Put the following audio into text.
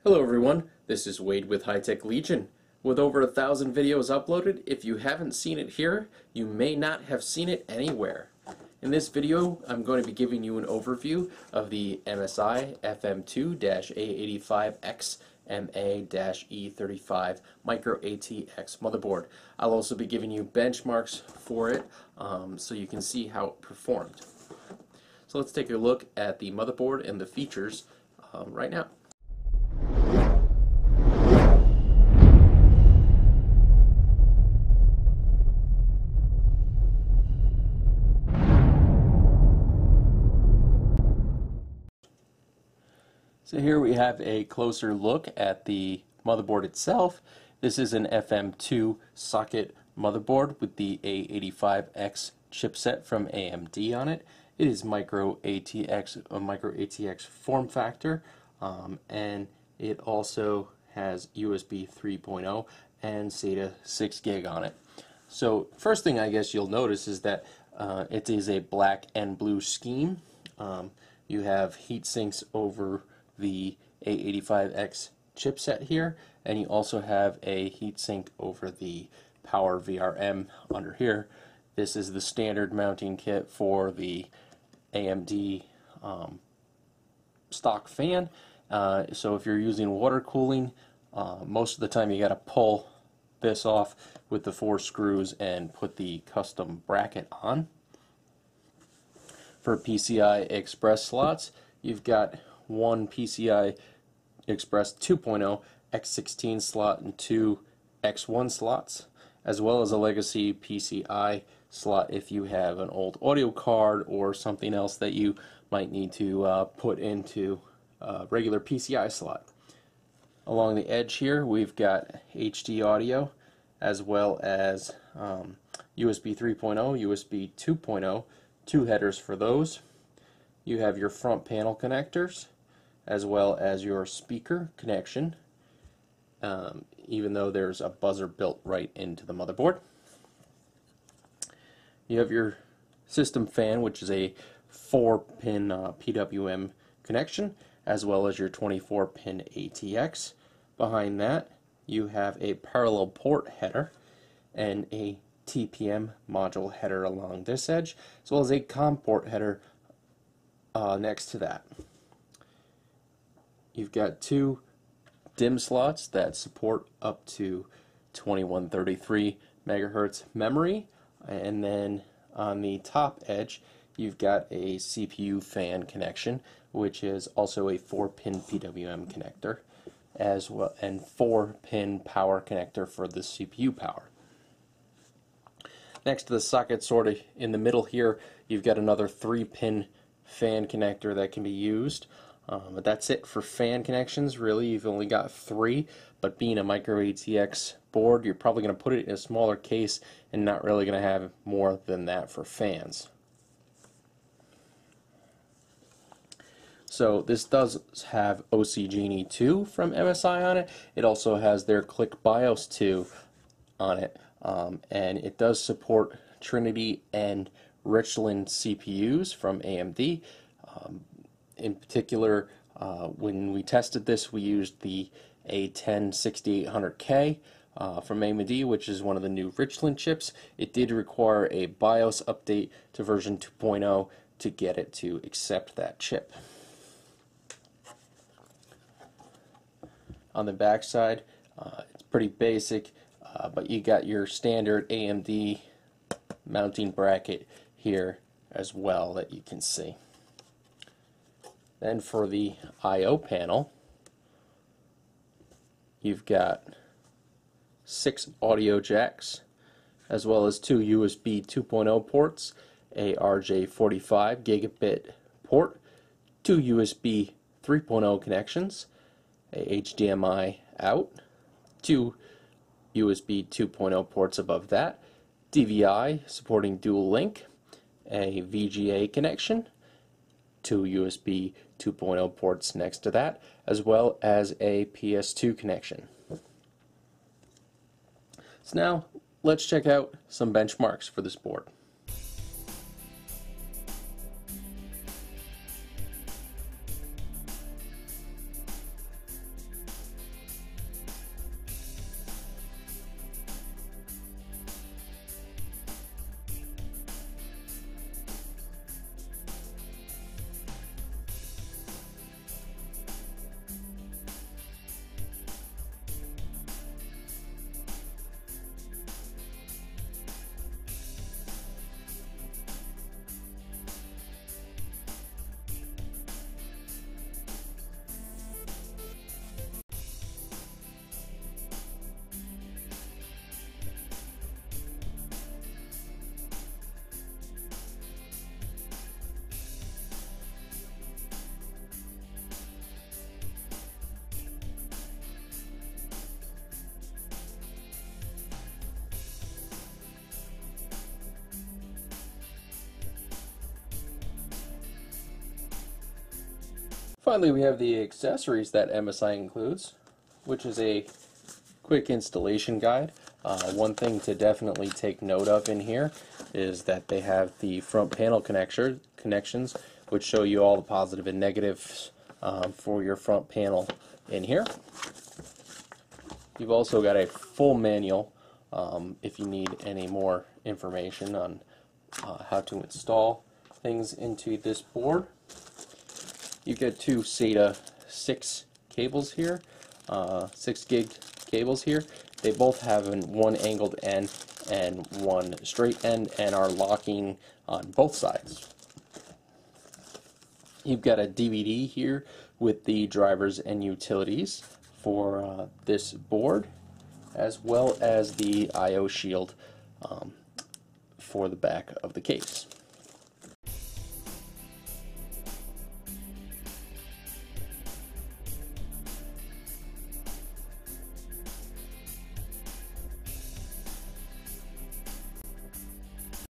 Hello everyone, this is Wade with High Tech Legion. With over 1,000 videos uploaded, if you haven't seen it here, you may not have seen it anywhere. In this video, I'm going to be giving you an overview of the MSI FM2-A85XMA-E35 Micro ATX motherboard. I'll also be giving you benchmarks for it so you can see how it performed. So let's take a look at the motherboard and the features right now. So here we have a closer look at the motherboard itself. This is an FM2 socket motherboard with the A85X chipset from AMD on it. It is Micro ATX, a Micro ATX form factor, and it also has USB 3.0 and SATA 6 gig on it. So first thing I guess you'll notice is that it is a black and blue scheme. You have heat sinks over the A85X chipset here, and you also have a heatsink over the power VRM under here. This is the standard mounting kit for the AMD stock fan. So if you're using water cooling, most of the time you got to pull this off with the 4 screws and put the custom bracket on. For PCI Express slots, you've got one PCI Express 2.0 X16 slot and 2 X1 slots, as well as a legacy PCI slot if you have an old audio card or something else that you might need to put into a regular PCI slot. Along the edge here we've got HD audio, as well as USB 3.0, USB 2.0, 2 headers for those. You have your front panel connectors, as well as your speaker connection, even though there's a buzzer built right into the motherboard. You have your system fan, which is a 4-pin PWM connection, as well as your 24-pin ATX. Behind that, you have a parallel port header and a TPM module header along this edge, as well as a COM port header next to that. You've got 2 DIMM slots that support up to 2133 megahertz memory, and then on the top edge you've got a CPU fan connection, which is also a 4-pin PWM connector, as well, and 4-pin power connector for the CPU power. Next to the socket, sort of in the middle here, you've got another 3-pin fan connector that can be used. But that's it for fan connections. Really, you've only got 3, but being a Micro ATX board, you're probably going to put it in a smaller case and not really going to have more than that for fans. So this does have OC Genie 2 from MSI on it. It also has their Click BIOS 2 on it, and it does support Trinity and Richland CPUs from AMD. In particular, when we tested this, we used the A10-6800K from AMD, which is one of the new Richland chips. It did require a BIOS update to version 2.0 to get it to accept that chip. On the back side, it's pretty basic, but you got your standard AMD mounting bracket here as well that you can see. Then for the I/O panel, you've got 6 audio jacks, as well as 2 USB 2.0 ports, a RJ45 gigabit port, 2 USB 3.0 connections, a HDMI out, 2 USB 2.0 ports above that, DVI supporting dual link, a VGA connection, 2 USB 2.0 ports next to that, as well as a PS2 connection. So now let's check out some benchmarks for this board. Finally, we have the accessories that MSI includes, which is a quick installation guide. One thing to definitely take note of in here is that they have the front panel connections, which show you all the positive and negatives for your front panel in here. You've also got a full manual if you need any more information on how to install things into this board. You get two SATA 6 cables here, 6 gig cables here. They both have one angled end and one straight end and are locking on both sides. You've got a DVD here with the drivers and utilities for this board, as well as the I/O shield for the back of the case.